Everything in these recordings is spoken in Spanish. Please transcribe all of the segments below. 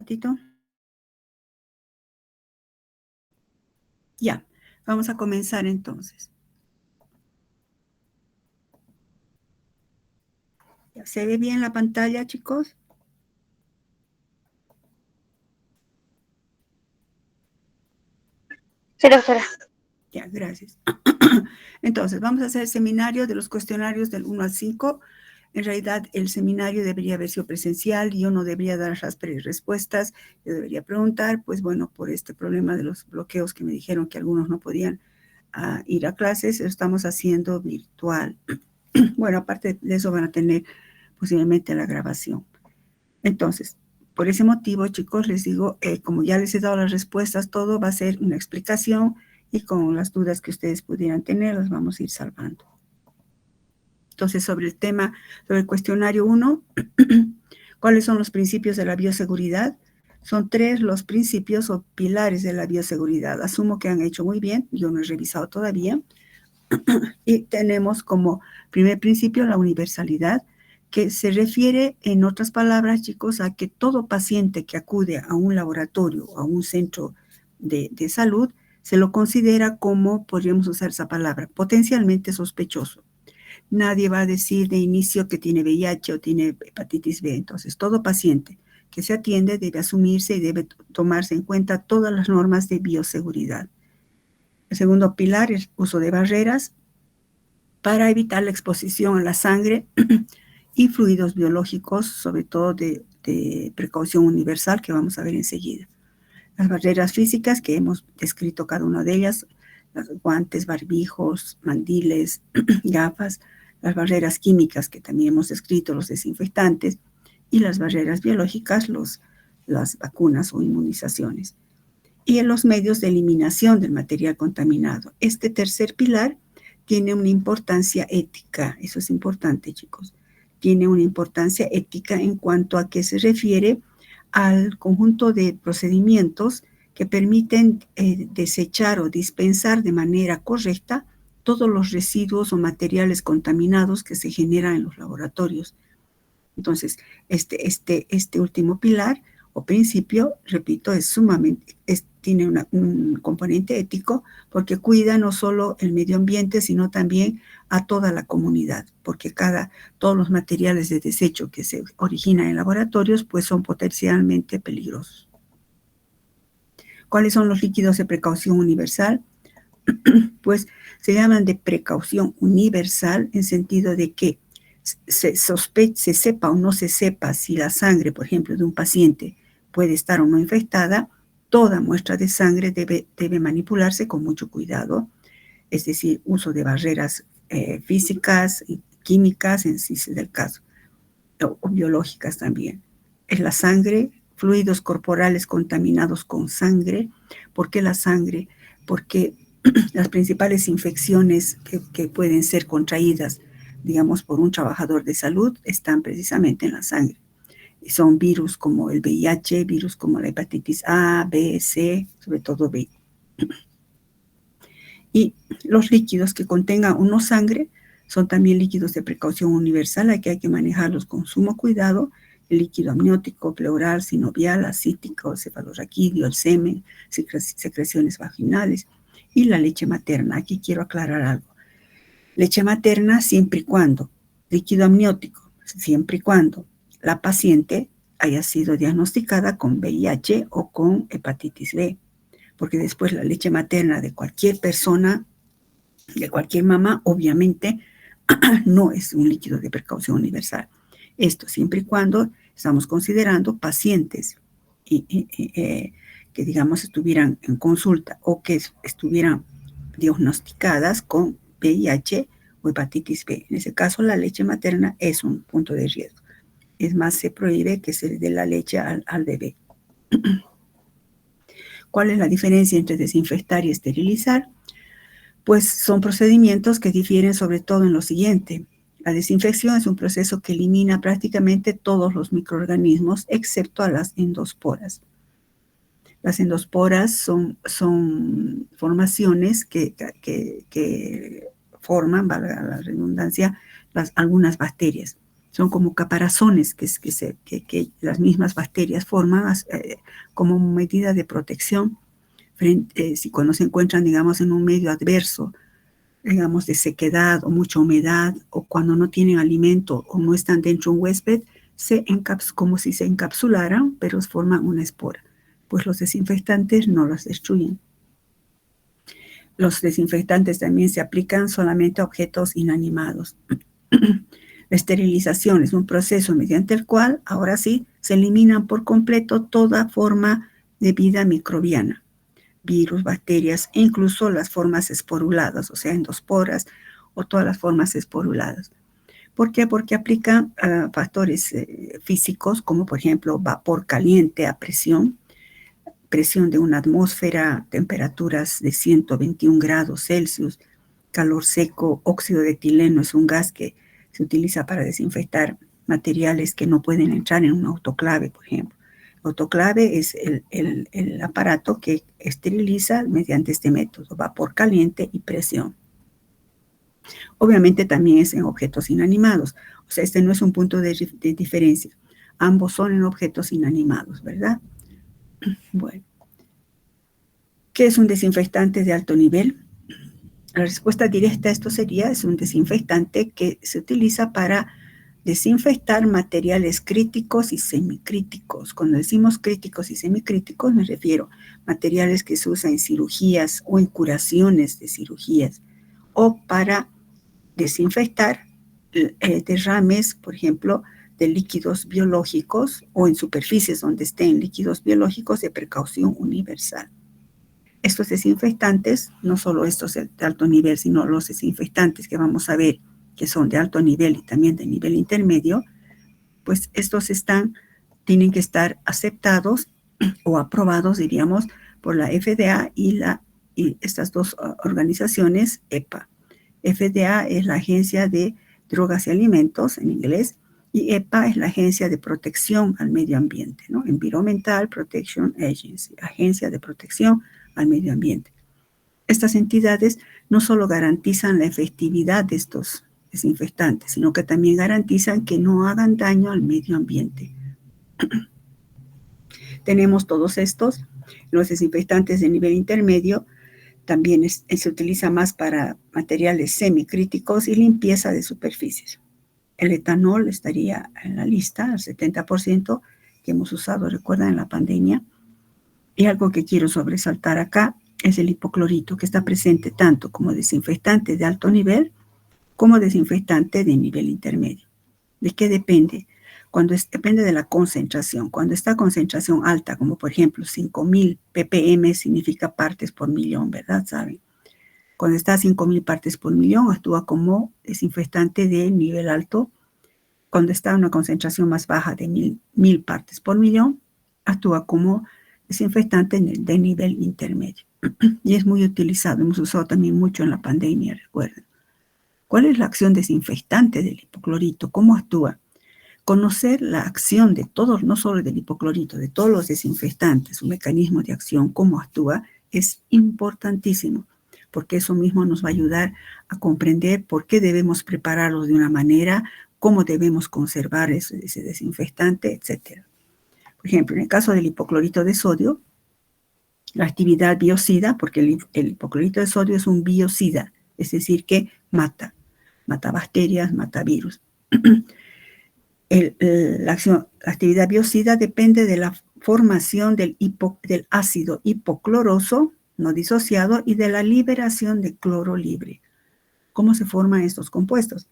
ratito. Ya, vamos a comenzar entonces. ¿Se ve bien la pantalla, chicos? Sí, doctora. Ya, gracias. Entonces, vamos a hacer el seminario de los cuestionarios del 1 al 5. En realidad, el seminario debería haber sido presencial. Yo no debería dar las respuestas. Yo debería preguntar, pues bueno, por este problema de los bloqueos que me dijeron que algunos no podían ir a clases, lo estamos haciendo virtual. Bueno, aparte de eso van a tener posiblemente la grabación. Entonces, por ese motivo, chicos, les digo, como ya les he dado las respuestas, todo va a ser una explicación y con las dudas que ustedes pudieran tener, las vamos a ir salvando. Entonces, sobre el tema, sobre el cuestionario 1, ¿cuáles son los principios de la bioseguridad? Son 3 los principios o pilares de la bioseguridad. Asumo que han hecho muy bien, yo no he revisado todavía. Y tenemos como primer principio la universalidad, que se refiere, en otras palabras, chicos, a que todo paciente que acude a un laboratorio o a un centro de salud se lo considera como, podríamos usar esa palabra, potencialmente sospechoso. Nadie va a decir de inicio que tiene VIH o tiene hepatitis B. Entonces, todo paciente que se atiende debe asumirse y debe tomarse en cuenta todas las normas de bioseguridad. El segundo pilar es uso de barreras para evitar la exposición a la sangre y fluidos biológicos, sobre todo de precaución universal, que vamos a ver enseguida. Las barreras físicas, que hemos descrito cada una de ellas, los guantes, barbijos, mandiles, gafas, las barreras químicas, que también hemos descrito, los desinfectantes, y las barreras biológicas, las vacunas o inmunizaciones. Y en los medios de eliminación del material contaminado. Este tercer pilar tiene una importancia ética, eso es importante, chicos. Tiene una importancia ética en cuanto a que se refiere al conjunto de procedimientos que permiten desechar o dispensar de manera correcta todos los residuos o materiales contaminados que se generan en los laboratorios. Entonces, este último pilar o principio, repito, es sumamente, tiene un componente ético porque cuida no solo el medio ambiente, sino también a toda la comunidad, porque todos los materiales de desecho que se originan en laboratorios, pues son potencialmente peligrosos. ¿Cuáles son los líquidos de precaución universal? Pues se llaman de precaución universal en sentido de que se sepa o no se sepa si la sangre, por ejemplo, de un paciente puede estar o no infectada, toda muestra de sangre debe manipularse con mucho cuidado, es decir, uso de barreras físicas y químicas, en sí es el caso, o biológicas también. Es la sangre, fluidos corporales contaminados con sangre. ¿Por qué la sangre? Porque las principales infecciones que pueden ser contraídas, digamos, por un trabajador de salud, están precisamente en la sangre. Y son virus como el VIH, virus como la hepatitis A, B, C, sobre todo B. Y los líquidos que contengan o no sangre son también líquidos de precaución universal, hay que manejarlos con sumo cuidado. El líquido amniótico, pleural, sinovial, acítico, cefalorraquídeo, el semen, secreciones vaginales y la leche materna. Aquí quiero aclarar algo. Leche materna siempre y cuando, líquido amniótico, siempre y cuando la paciente haya sido diagnosticada con VIH o con hepatitis B, porque después la leche materna de cualquier persona, de cualquier mamá, obviamente no es un líquido de precaución universal. Esto siempre y cuando estamos considerando pacientes que, digamos, estuvieran en consulta o que estuvieran diagnosticadas con VIH o hepatitis B. En ese caso, la leche materna es un punto de riesgo. Es más, se prohíbe que se le dé la leche al bebé. ¿Cuál es la diferencia entre desinfectar y esterilizar? Pues son procedimientos que difieren sobre todo en lo siguiente. La desinfección es un proceso que elimina prácticamente todos los microorganismos excepto a las endosporas. Las endosporas son formaciones que forman, valga la redundancia, algunas bacterias. Son como caparazones que las mismas bacterias forman como medida de protección si cuando se encuentran, digamos, en un medio adverso, digamos, de sequedad o mucha humedad, o cuando no tienen alimento o no están dentro de un huésped, como si se encapsularan, pero forman una espora. Pues los desinfectantes no las destruyen. Los desinfectantes también se aplican solamente a objetos inanimados. La esterilización es un proceso mediante el cual, ahora sí, se eliminan por completo toda forma de vida microbiana, virus, bacterias e incluso las formas esporuladas, o sea, endosporas o todas las formas esporuladas. ¿Por qué? Porque aplican factores físicos como por ejemplo vapor caliente a presión de una atmósfera, temperaturas de 121 grados Celsius, calor seco, óxido de etileno es un gas que se utiliza para desinfectar materiales que no pueden entrar en un autoclave, por ejemplo. Autoclave es el aparato que esteriliza mediante este método, vapor caliente y presión. Obviamente también es en objetos inanimados, o sea, este no es un punto de diferencia. Ambos son en objetos inanimados, ¿verdad? Bueno, ¿qué es un desinfectante de alto nivel? La respuesta directa a esto es un desinfectante que se utiliza para desinfectar materiales críticos y semicríticos. Cuando decimos críticos y semicríticos, me refiero a materiales que se usan en cirugías o en curaciones de cirugías, o para desinfectar derrames, por ejemplo, de líquidos biológicos o en superficies donde estén líquidos biológicos de precaución universal. Estos desinfectantes, no solo estos de alto nivel, sino los desinfectantes que vamos a ver que son de alto nivel y también de nivel intermedio, pues estos tienen que estar aceptados o aprobados, diríamos, por la FDA y estas dos organizaciones, EPA. FDA es la Agencia de Drogas y Alimentos en inglés, y EPA es la Agencia de Protección al Medio Ambiente, ¿no? Environmental Protection Agency, Agencia de Protección al Medio Ambiente. Estas entidades no solo garantizan la efectividad de estos desinfectantes, sino que también garantizan que no hagan daño al medio ambiente. Tenemos todos estos, los desinfectantes de nivel intermedio, también se utiliza más para materiales semicríticos y limpieza de superficies. El etanol estaría en la lista, el 70% que hemos usado, recuerdan, en la pandemia. Y algo que quiero sobresaltar acá es el hipoclorito, que está presente tanto como desinfectante de alto nivel como desinfectante de nivel intermedio. ¿De qué depende? Depende de la concentración. Cuando está concentración alta, como por ejemplo 5.000 ppm, significa partes por millón, ¿verdad? ¿Saben? Cuando está a 5.000 partes por millón, actúa como desinfectante de nivel alto. Cuando está a una concentración más baja de 1.000 partes por millón, actúa como desinfectante de nivel intermedio. Y es muy utilizado, hemos usado también mucho en la pandemia, recuerden. ¿Cuál es la acción desinfectante del hipoclorito? ¿Cómo actúa? Conocer la acción de todos, no solo del hipoclorito, de todos los desinfectantes, su mecanismo de acción, cómo actúa, es importantísimo, porque eso mismo nos va a ayudar a comprender por qué debemos prepararlo de una manera, cómo debemos conservar ese desinfectante, etc. Por ejemplo, en el caso del hipoclorito de sodio, la actividad biocida, porque el hipoclorito de sodio es un biocida, es decir, que mata bacterias, mata virus. La actividad biocida depende de la formación del ácido hipocloroso no disociado y de la liberación de cloro libre. ¿Cómo se forman estos compuestos?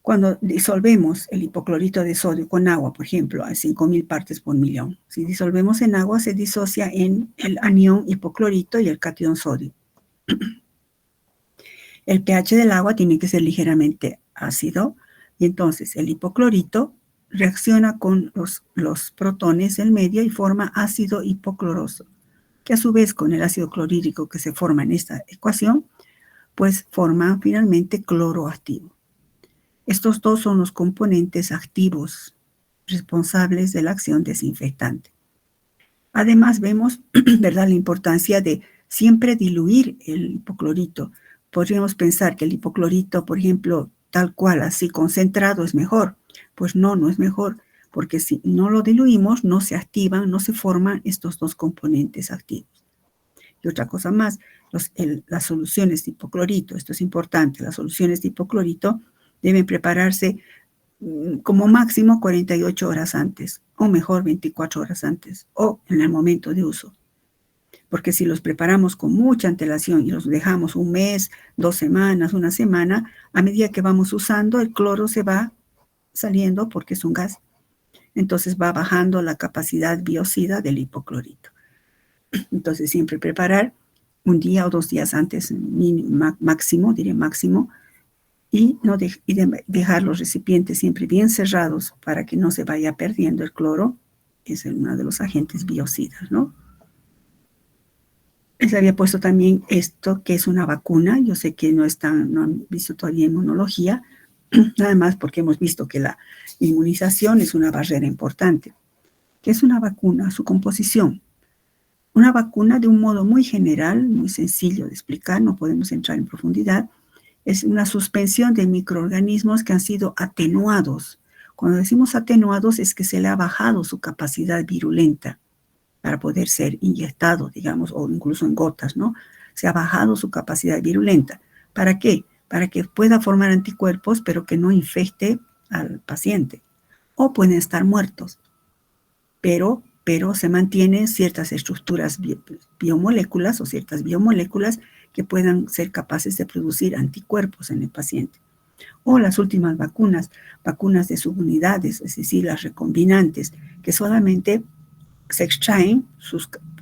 Cuando disolvemos el hipoclorito de sodio con agua, por ejemplo, a 5.000 partes por millón, si disolvemos en agua se disocia en el anión hipoclorito y el catión sodio. El pH del agua tiene que ser ligeramente ácido y entonces el hipoclorito reacciona con los protones del medio y forma ácido hipocloroso, que a su vez con el ácido clorhídrico que se forma en esta ecuación, pues forma finalmente cloro activo. Estos dos son los componentes activos responsables de la acción desinfectante. Además vemos, ¿verdad?, la importancia de siempre diluir el hipoclorito. Podríamos pensar que el hipoclorito, por ejemplo, tal cual, así concentrado es mejor. Pues no, no es mejor, porque si no lo diluimos, no se activan, no se forman estos dos componentes activos. Y otra cosa más, las soluciones de hipoclorito, esto es importante, las soluciones de hipoclorito deben prepararse como máximo 48 horas antes, o mejor 24 horas antes, o en el momento de uso. Porque si los preparamos con mucha antelación y los dejamos un mes, 2 semanas, una semana, a medida que vamos usando, el cloro se va saliendo porque es un gas. Entonces va bajando la capacidad biocida del hipoclorito. Entonces siempre preparar un día o 2 días antes, máximo, diré máximo, y dejar los recipientes siempre bien cerrados para que no se vaya perdiendo el cloro. Es uno de los agentes biocidas, ¿no? Les había puesto también esto, que es una vacuna. Yo sé que no han visto todavía inmunología, nada más porque hemos visto que la inmunización es una barrera importante. ¿Qué es una vacuna? Su composición. Una vacuna, de un modo muy general, muy sencillo de explicar, no podemos entrar en profundidad, es una suspensión de microorganismos que han sido atenuados. Cuando decimos atenuados es que se le ha bajado su capacidad virulenta para poder ser inyectado, digamos, o incluso en gotas, ¿no? Se ha bajado su capacidad virulenta. ¿Para qué? Para que pueda formar anticuerpos, pero que no infecte al paciente. O pueden estar muertos, pero se mantienen ciertas estructuras biomoléculas o ciertas biomoléculas que puedan ser capaces de producir anticuerpos en el paciente. O las últimas vacunas de subunidades, es decir, las recombinantes, que solamente se extraen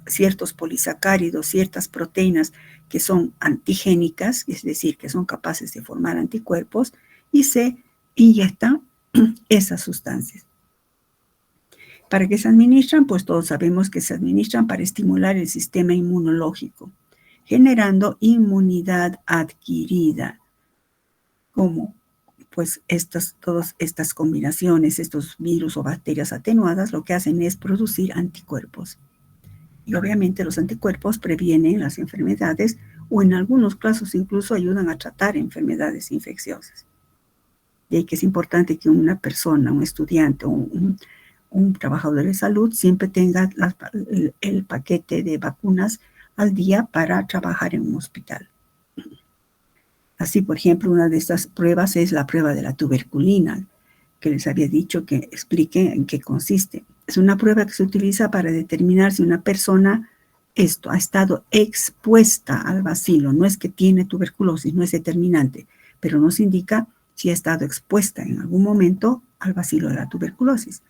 ciertos polisacáridos, ciertas proteínas que son antigénicas, es decir, que son capaces de formar anticuerpos, y se inyectan esas sustancias. ¿Para qué se administran? Pues todos sabemos que se administran para estimular el sistema inmunológico, generando inmunidad adquirida. ¿Cómo? Pues todas estas combinaciones, estos virus o bacterias atenuadas, lo que hacen es producir anticuerpos. Y obviamente los anticuerpos previenen las enfermedades o en algunos casos incluso ayudan a tratar enfermedades infecciosas. De ahí que es importante que una persona, un estudiante o un trabajador de salud siempre tenga el paquete de vacunas al día para trabajar en un hospital. Así, por ejemplo, una de estas pruebas es la prueba de la tuberculina, que les había dicho que explique en qué consiste. Es una prueba que se utiliza para determinar si una persona ha estado expuesta al bacilo. No es que tiene tuberculosis, no es determinante, pero nos indica si ha estado expuesta en algún momento al bacilo de la tuberculosis.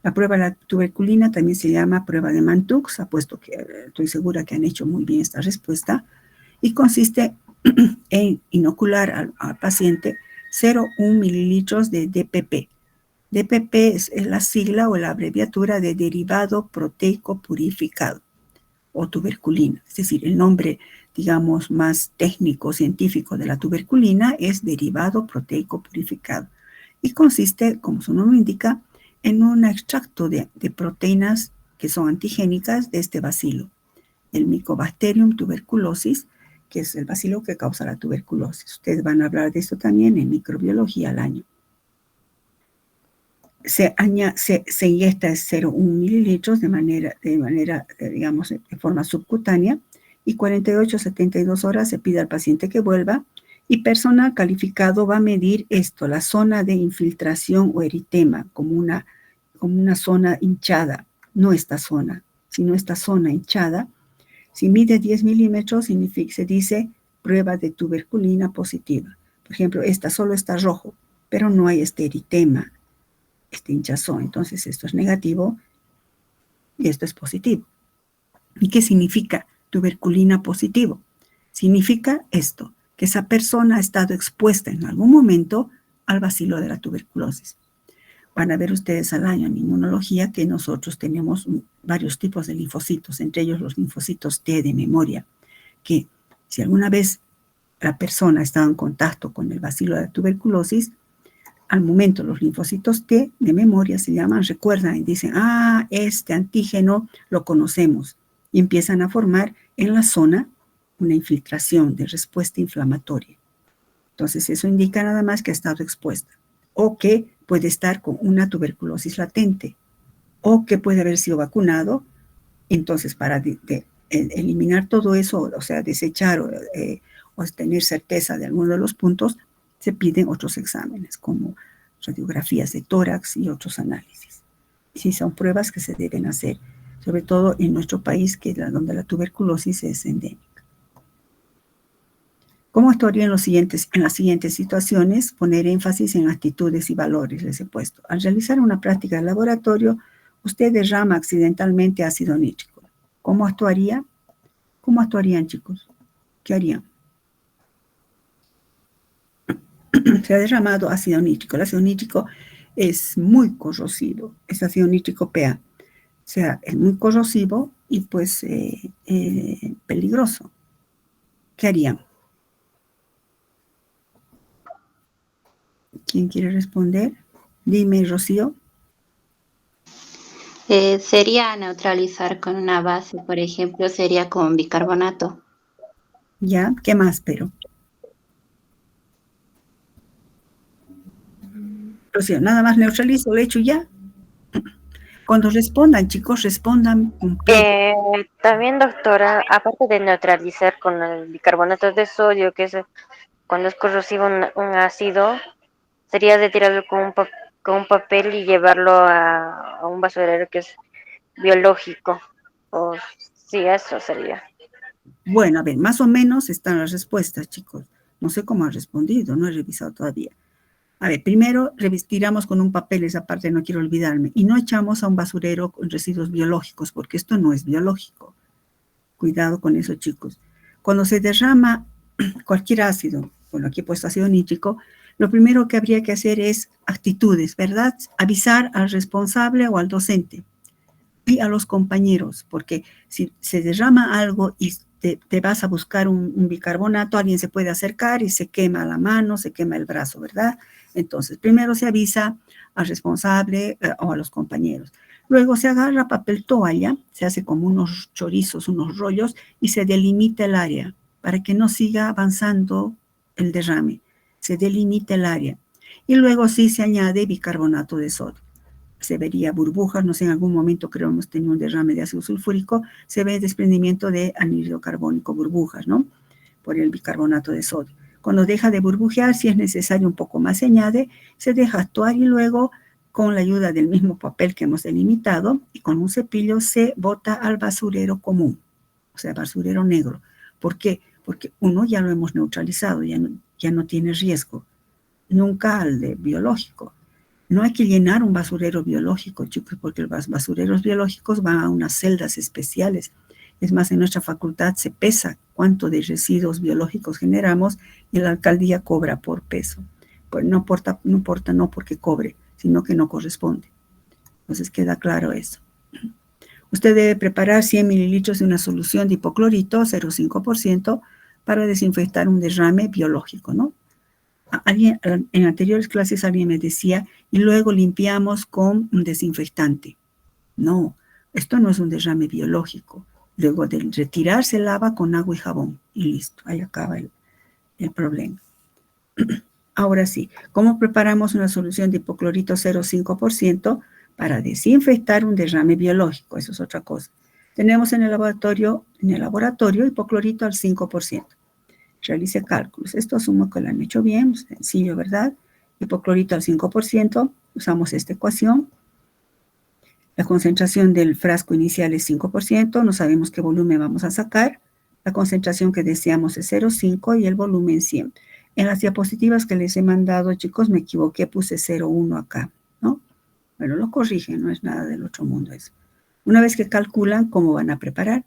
La prueba de la tuberculina también se llama prueba de Mantoux, apuesto que estoy segura que han hecho muy bien esta respuesta, y consiste en inocular al paciente 0,1 mililitros de DPP. DPP es la sigla o la abreviatura de derivado proteico purificado o tuberculina. Es decir, el nombre, digamos, más técnico, científico de la tuberculina es derivado proteico purificado. Y consiste, como su nombre indica, en un extracto de proteínas que son antigénicas de este bacilo, el Mycobacterium tuberculosis, que es el bacilo que causa la tuberculosis. Ustedes van a hablar de esto también en microbiología al año. Se inyecta 0,1 mililitros de manera, digamos, de forma subcutánea, y 48 a 72 horas se pide al paciente que vuelva, y personal calificado va a medir esto, la zona de infiltración o eritema, como una zona hinchada, no esta zona, sino esta zona hinchada. Si mide 10 milímetros, se dice prueba de tuberculina positiva. Por ejemplo, solo está rojo, pero no hay este eritema, este hinchazón. Entonces, esto es negativo y esto es positivo. ¿Y qué significa tuberculina positivo? Significa esto, que esa persona ha estado expuesta en algún momento al bacilo de la tuberculosis. Van a ver ustedes al año en inmunología que nosotros tenemos varios tipos de linfocitos, entre ellos los linfocitos T de memoria, que si alguna vez la persona ha estado en contacto con el bacilo de la tuberculosis, al momento los linfocitos T de memoria se llaman, recuerdan y dicen, este antígeno lo conocemos, y empiezan a formar en la zona una infiltración de respuesta inflamatoria. Entonces, eso indica nada más que ha estado expuesta o que puede estar con una tuberculosis latente o que puede haber sido vacunado. Entonces, para eliminar todo eso, o sea, desechar o tener certeza de alguno de los puntos, se piden otros exámenes como radiografías de tórax y otros análisis. Sí, son pruebas que se deben hacer, sobre todo en nuestro país, que es donde la tuberculosis es endémica. ¿Cómo actuaría en las siguientes situaciones? Poner énfasis en actitudes y valores, les he puesto. Al realizar una práctica de laboratorio, usted derrama accidentalmente ácido nítrico. ¿Cómo actuaría? ¿Cómo actuarían, chicos? ¿Qué harían? Se ha derramado ácido nítrico. El ácido nítrico es muy corrosivo. Es ácido nítrico PA. O sea, es muy corrosivo y pues peligroso. ¿Qué harían? ¿Quién quiere responder? Dime, Rocío. Sería neutralizar con una base, por ejemplo, sería con bicarbonato. ¿Ya? ¿Qué más, pero? Rocío, nada más neutralizo, le echo ya. Cuando respondan, chicos, respondan completo. También, doctora, aparte de neutralizar con el bicarbonato de sodio, que es cuando es corrosivo un ácido, sería de tirarlo con un papel y llevarlo a un basurero que es biológico. O sí, eso sería. Bueno, a ver, más o menos están las respuestas, chicos. No sé cómo han respondido, no he revisado todavía. A ver, primero tiramos con un papel, esa parte no quiero olvidarme, y no echamos a un basurero con residuos biológicos, porque esto no es biológico. Cuidado con eso, chicos. Cuando se derrama cualquier ácido, bueno, aquí he puesto ácido nítrico, lo primero que habría que hacer es actitudes, ¿verdad? Avisar al responsable o al docente y a los compañeros, porque si se derrama algo y te vas a buscar un bicarbonato, alguien se puede acercar y se quema la mano, se quema el brazo, ¿verdad? Entonces, primero se avisa al responsable o a los compañeros. Luego se agarra papel toalla, se hace como unos chorizos, unos rollos, y se delimita el área para que no siga avanzando el derrame. Se delimita el área. Y luego sí se añade bicarbonato de sodio. Se vería burbujas, no sé, en algún momento creo hemos tenido un derrame de ácido sulfúrico, se ve desprendimiento de anhídrido carbónico, burbujas, ¿no? Por el bicarbonato de sodio. Cuando deja de burbujear, si es necesario un poco más se añade, se deja actuar y luego con la ayuda del mismo papel que hemos delimitado y con un cepillo se bota al basurero común, o sea, basurero negro. ¿Por qué? Porque uno ya lo hemos neutralizado, ya no tiene riesgo, nunca al de biológico. No hay que llenar un basurero biológico, chicos, porque los basureros biológicos van a unas celdas especiales. Es más, en nuestra facultad se pesa cuánto de residuos biológicos generamos y la alcaldía cobra por peso. Pues no importa no porque cobre, sino que no corresponde. Entonces queda claro eso. Usted debe preparar 100 mililitros de una solución de hipoclorito, 0,5%, para desinfectar un derrame biológico, ¿no? En anteriores clases alguien me decía, y luego limpiamos con un desinfectante. No, esto no es un derrame biológico. Luego de retirar se lava con agua y jabón y listo, ahí acaba el problema. Ahora sí, ¿cómo preparamos una solución de hipoclorito 0,5% para desinfectar un derrame biológico? Eso es otra cosa. Tenemos en el laboratorio hipoclorito al 5%. Realice cálculos. Esto asumo que lo han hecho bien, sencillo, ¿verdad? Hipoclorito al 5%, usamos esta ecuación. La concentración del frasco inicial es 5%, no sabemos qué volumen vamos a sacar. La concentración que deseamos es 0,5 y el volumen 100. En las diapositivas que les he mandado, chicos, me equivoqué, puse 0,1 acá, ¿no? Bueno, lo corrigen, no es nada del otro mundo eso. Una vez que calculan, ¿cómo van a preparar?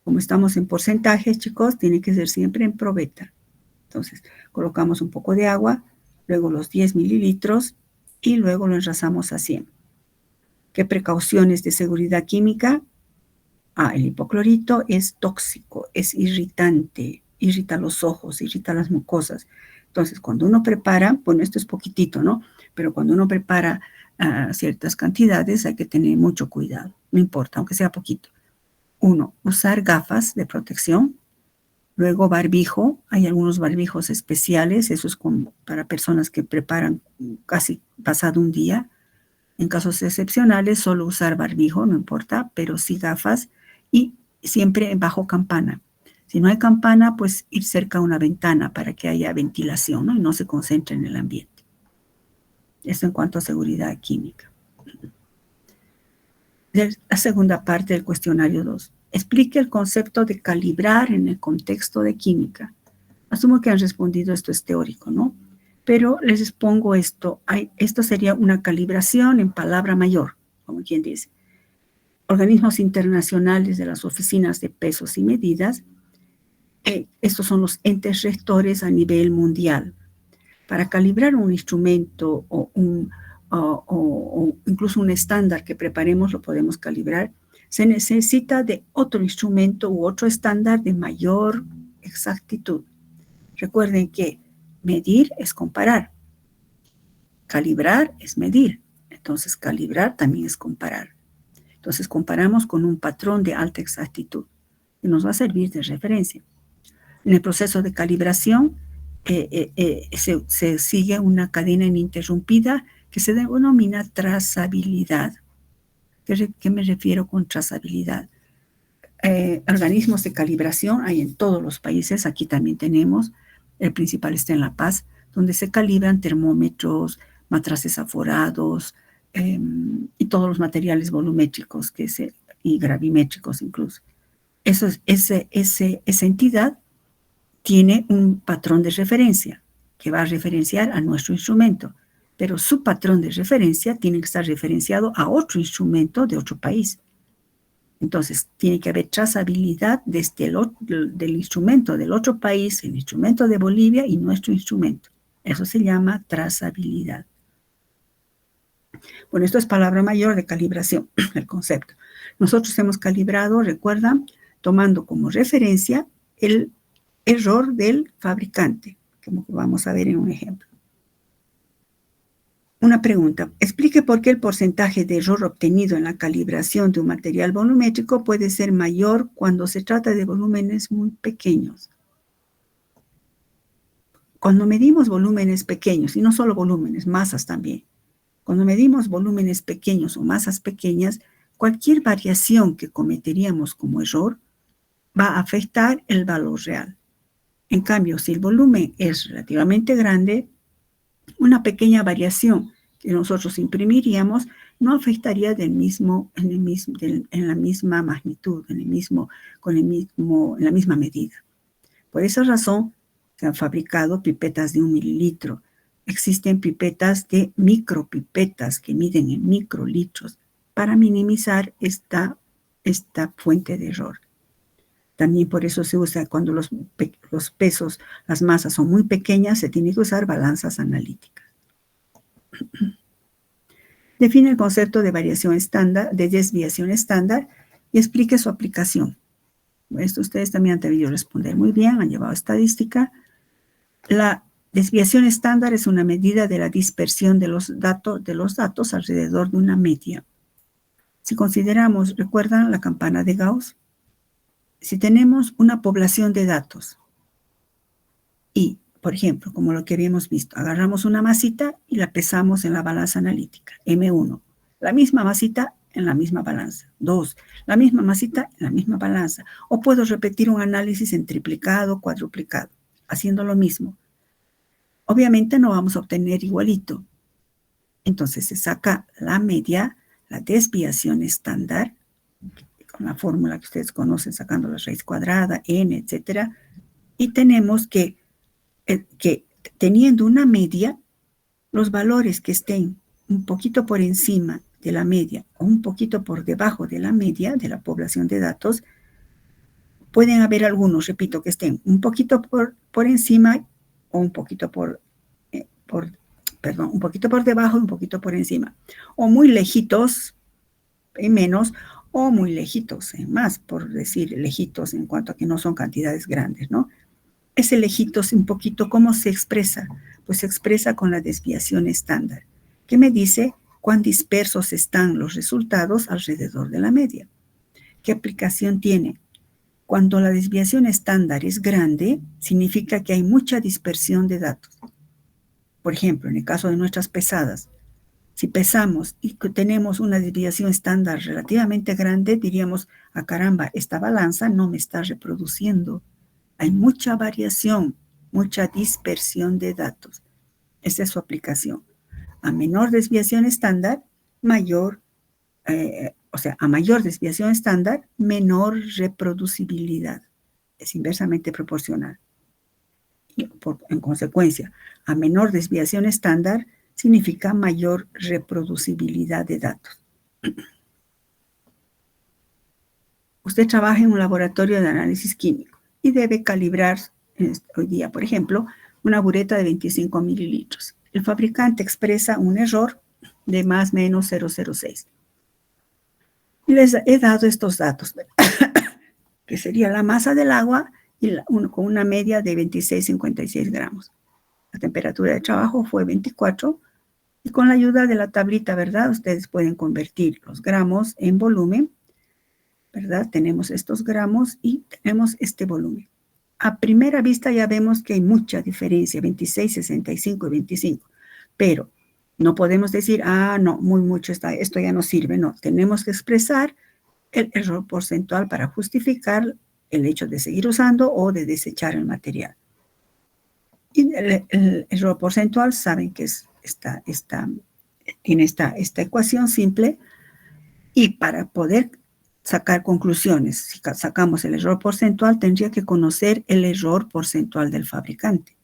Como estamos en porcentajes, chicos, tiene que ser siempre en probeta. Entonces, colocamos un poco de agua, luego los 10 mililitros y luego lo enrasamos a 100. ¿Qué precauciones de seguridad química? El hipoclorito es tóxico, es irritante, irrita los ojos, irrita las mucosas. Entonces, cuando uno prepara, bueno, esto es poquitito, ¿no? Pero cuando uno prepara ciertas cantidades hay que tener mucho cuidado, no importa, aunque sea poquito. 1, usar gafas de protección. Luego barbijo, hay algunos barbijos especiales, eso es para personas que preparan casi pasado un día. En casos excepcionales, solo usar barbijo, no importa, pero sí gafas y siempre bajo campana. Si no hay campana, pues ir cerca a una ventana para que haya ventilación, ¿no? Y no se concentre en el ambiente. Eso en cuanto a seguridad química. La segunda parte del cuestionario 2. Explique el concepto de calibrar en el contexto de química. Asumo que han respondido esto es teórico, ¿no? Pero les expongo esto. Esto sería una calibración en palabra mayor, como quien dice. Organismos internacionales de las oficinas de pesos y medidas. Estos son los entes rectores a nivel mundial. Para calibrar un instrumento o incluso un estándar que preparemos, lo podemos calibrar, se necesita de otro instrumento u otro estándar de mayor exactitud. Recuerden que medir es comparar. Calibrar es medir. Entonces, calibrar también es comparar. Entonces, comparamos con un patrón de alta exactitud que nos va a servir de referencia. En el proceso de calibración se sigue una cadena ininterrumpida que se denomina trazabilidad. ¿Qué me refiero con trazabilidad? Organismos de calibración hay en todos los países, aquí también tenemos, el principal está en La Paz, donde se calibran termómetros, matraces aforados y todos los materiales volumétricos y gravimétricos incluso. Esa entidad tiene un patrón de referencia que va a referenciar a nuestro instrumento, pero su patrón de referencia tiene que estar referenciado a otro instrumento de otro país. Entonces, tiene que haber trazabilidad desde del instrumento del otro país, el instrumento de Bolivia y nuestro instrumento. Eso se llama trazabilidad. Bueno, esto es palabra mayor de calibración, el concepto. Nosotros hemos calibrado, recuerdan, tomando como referencia el error del fabricante, como vamos a ver en un ejemplo. Una pregunta. Explique por qué el porcentaje de error obtenido en la calibración de un material volumétrico puede ser mayor cuando se trata de volúmenes muy pequeños. Cuando medimos volúmenes pequeños, y no solo volúmenes, masas también, cuando medimos volúmenes pequeños o masas pequeñas, cualquier variación que cometeríamos como error va a afectar el valor real. En cambio, si el volumen es relativamente grande, una pequeña variación que nosotros imprimiríamos no afectaría en la misma magnitud, en la misma medida. Por esa razón, se han fabricado pipetas de 1 mililitro. Existen pipetas de micropipetas que miden en microlitros para minimizar esta fuente de error. También por eso se usa cuando los pesos, las masas son muy pequeñas, se tiene que usar balanzas analíticas. Define el concepto de variación estándar, de desviación estándar y explique su aplicación. Esto ustedes también han debido responder muy bien, han llevado estadística. La desviación estándar es una medida de la dispersión de los datos alrededor de una media. Si consideramos, ¿recuerdan la campana de Gauss? Si tenemos una población de datos y, por ejemplo, como lo que habíamos visto, agarramos una masita y la pesamos en la balanza analítica, M1, la misma masita en la misma balanza, 2, la misma masita en la misma balanza, o puedo repetir un análisis en triplicado, cuadruplicado, haciendo lo mismo. Obviamente no vamos a obtener igualito. Entonces se saca la media, la desviación estándar, con la fórmula que ustedes conocen, sacando la raíz cuadrada, n, etcétera, y tenemos que teniendo una media, los valores que estén un poquito por encima de la media o un poquito por debajo de la media de la población de datos, pueden haber algunos, repito, que estén un poquito por encima o un poquito un poquito por debajo y un poquito por encima, o muy lejitos en menos, o muy lejitos en más, por decir lejitos en cuanto a que no son cantidades grandes, ¿no? Ese lejitos un poquito, ¿cómo se expresa? Pues se expresa con la desviación estándar, que me dice cuán dispersos están los resultados alrededor de la media. ¿Qué aplicación tiene? Cuando la desviación estándar es grande, significa que hay mucha dispersión de datos. Por ejemplo, en el caso de nuestras pesadas, si pesamos y tenemos una desviación estándar relativamente grande, diríamos, ah, caramba, esta balanza no me está reproduciendo. Hay mucha variación, mucha dispersión de datos. Esa es su aplicación. A menor desviación estándar, a mayor desviación estándar, menor reproducibilidad. Es inversamente proporcional. En consecuencia, a menor desviación estándar significa mayor reproducibilidad de datos. Usted trabaja en un laboratorio de análisis químico y debe calibrar hoy día, por ejemplo, una bureta de 25 mililitros. El fabricante expresa un error de más o menos 0,06. Y les he dado estos datos, que sería la masa del agua y con una media de 26,56 gramos. La temperatura de trabajo fue 24 y con la ayuda de la tablita, ¿verdad? Ustedes pueden convertir los gramos en volumen, ¿verdad? Tenemos estos gramos y tenemos este volumen. A primera vista ya vemos que hay mucha diferencia, 26, 65 y 25, pero no podemos decir, no, muy mucho esto ya no sirve. No, tenemos que expresar el error porcentual para justificar el hecho de seguir usando o de desechar el material. Y el error porcentual, saben que tiene esta ecuación simple, y para poder sacar conclusiones, si sacamos el error porcentual, tendría que conocer el error porcentual del fabricante.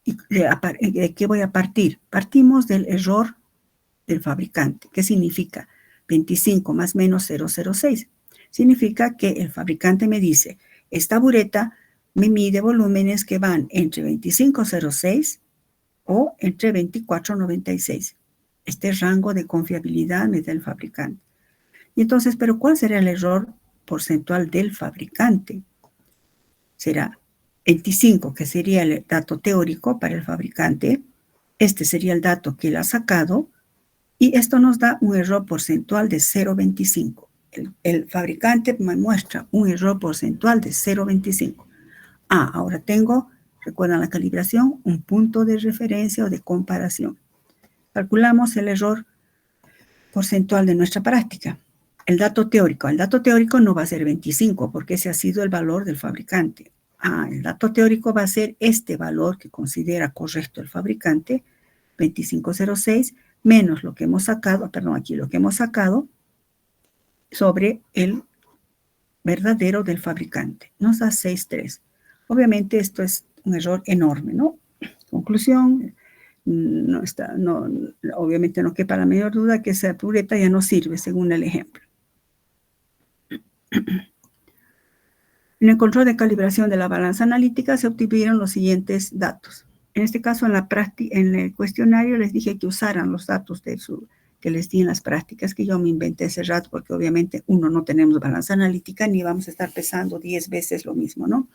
¿Y de qué voy a partir? Partimos del error del fabricante. ¿Qué significa? 25 más menos 0,06. Significa que el fabricante me dice, esta bureta me mide volúmenes que van entre 25,06 o entre 24,96. Este rango de confiabilidad me da el fabricante. Y entonces, ¿pero cuál será el error porcentual del fabricante? Será 25, que sería el dato teórico para el fabricante. Este sería el dato que él ha sacado. Y esto nos da un error porcentual de 0,25. El fabricante me muestra un error porcentual de 0,25. Ahora tengo, recuerdan la calibración, un punto de referencia o de comparación. Calculamos el error porcentual de nuestra práctica. El dato teórico no va a ser 25 porque ese ha sido el valor del fabricante. El dato teórico va a ser este valor que considera correcto el fabricante, 25,06, menos lo que hemos sacado, lo que hemos sacado sobre el verdadero del fabricante. Nos da 6,3. Obviamente esto es un error enorme, ¿no? Conclusión, obviamente no quepa la menor duda que esa bureta ya no sirve según el ejemplo. En el control de calibración de la balanza analítica se obtuvieron los siguientes datos. En este caso, en el cuestionario les dije que usaran los datos que les di en las prácticas, que yo me inventé ese rato, porque obviamente no tenemos balanza analítica, ni vamos a estar pesando 10 veces lo mismo, ¿no?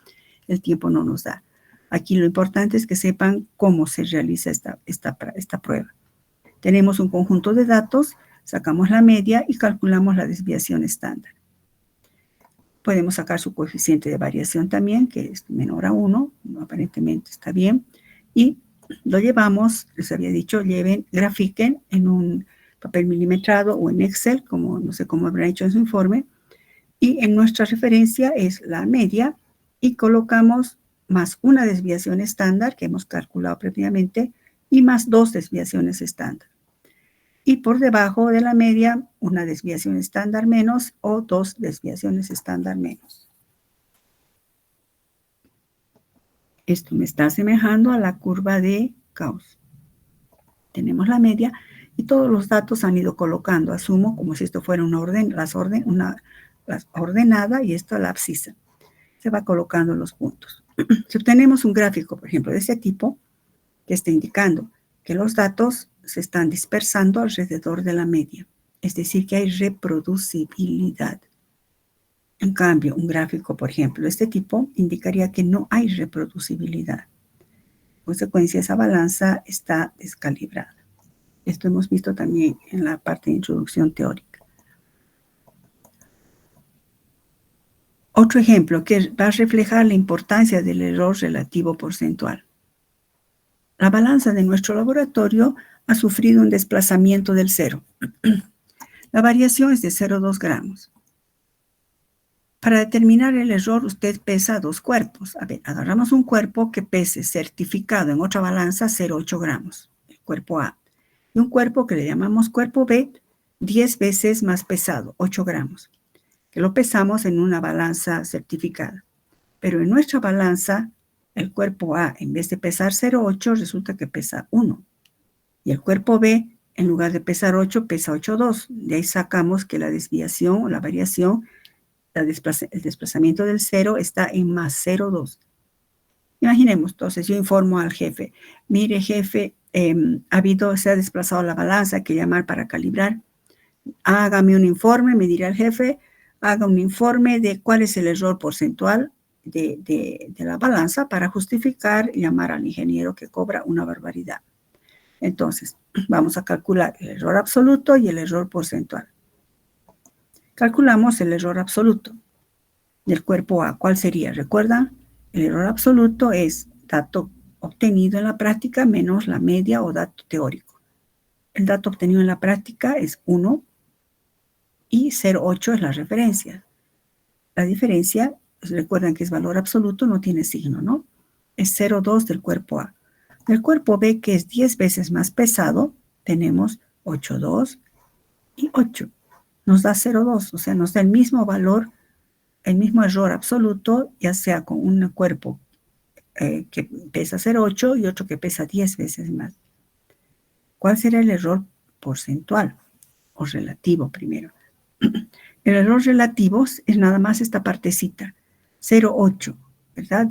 El tiempo no nos da. Aquí lo importante es que sepan cómo se realiza esta prueba. Tenemos un conjunto de datos, sacamos la media y calculamos la desviación estándar. Podemos sacar su coeficiente de variación también, que es menor a 1, aparentemente está bien. Y lo llevamos, les había dicho, grafiquen en un papel milimetrado o en Excel, no sé cómo habrán hecho en su informe. Y en nuestra referencia es la media y colocamos más una desviación estándar que hemos calculado previamente y más 2 desviaciones estándar. Y por debajo de la media, una desviación estándar menos o 2 desviaciones estándar menos. Esto me está asemejando a la curva de Gauss. Tenemos la media y todos los datos han ido colocando, asumo, como si esto fuera una ordenada y esto la abscisa. Se va colocando los puntos. Si obtenemos un gráfico, por ejemplo, de este tipo, que está indicando que los datos se están dispersando alrededor de la media, es decir, que hay reproducibilidad. En cambio, un gráfico, por ejemplo, de este tipo, indicaría que no hay reproducibilidad. En consecuencia, esa balanza está descalibrada. Esto hemos visto también en la parte de introducción teórica. Otro ejemplo que va a reflejar la importancia del error relativo porcentual. La balanza de nuestro laboratorio ha sufrido un desplazamiento del cero. La variación es de 0,2 gramos. Para determinar el error, usted pesa 2 cuerpos. A ver, agarramos un cuerpo que pese certificado en otra balanza 0,8 gramos, el cuerpo A. Y un cuerpo que le llamamos cuerpo B, 10 veces más pesado, 8 gramos, que lo pesamos en una balanza certificada. Pero en nuestra balanza, el cuerpo A, en vez de pesar 0,8, resulta que pesa 1. Y el cuerpo B, en lugar de pesar 8, pesa 8,2. De ahí sacamos que la desviación o la variación, el desplazamiento del 0 está en más 0,2. Imaginemos, entonces, yo informo al jefe. Mire, jefe, se ha desplazado la balanza, hay que llamar para calibrar. Hágame un informe, me dirá el jefe, haga un informe de cuál es el error porcentual de la balanza para justificar y llamar al ingeniero que cobra una barbaridad. Entonces, vamos a calcular el error absoluto y el error porcentual. Calculamos el error absoluto del cuerpo A. ¿Cuál sería? ¿Recuerdan? El error absoluto es dato obtenido en la práctica menos la media o dato teórico. El dato obtenido en la práctica es 1 y 0,8 es la referencia. La diferencia, recuerdan que es valor absoluto, no tiene signo, ¿no? Es 0,2 del cuerpo A. Del cuerpo B, que es 10 veces más pesado, tenemos 8,2 y 8. Nos da 0,2, o sea, nos da el mismo valor, el mismo error absoluto, ya sea con un cuerpo que pesa 0,8 y otro que pesa 10 veces más. ¿Cuál será el error porcentual o relativo primero? El error relativo es nada más esta partecita, 0,8, ¿verdad?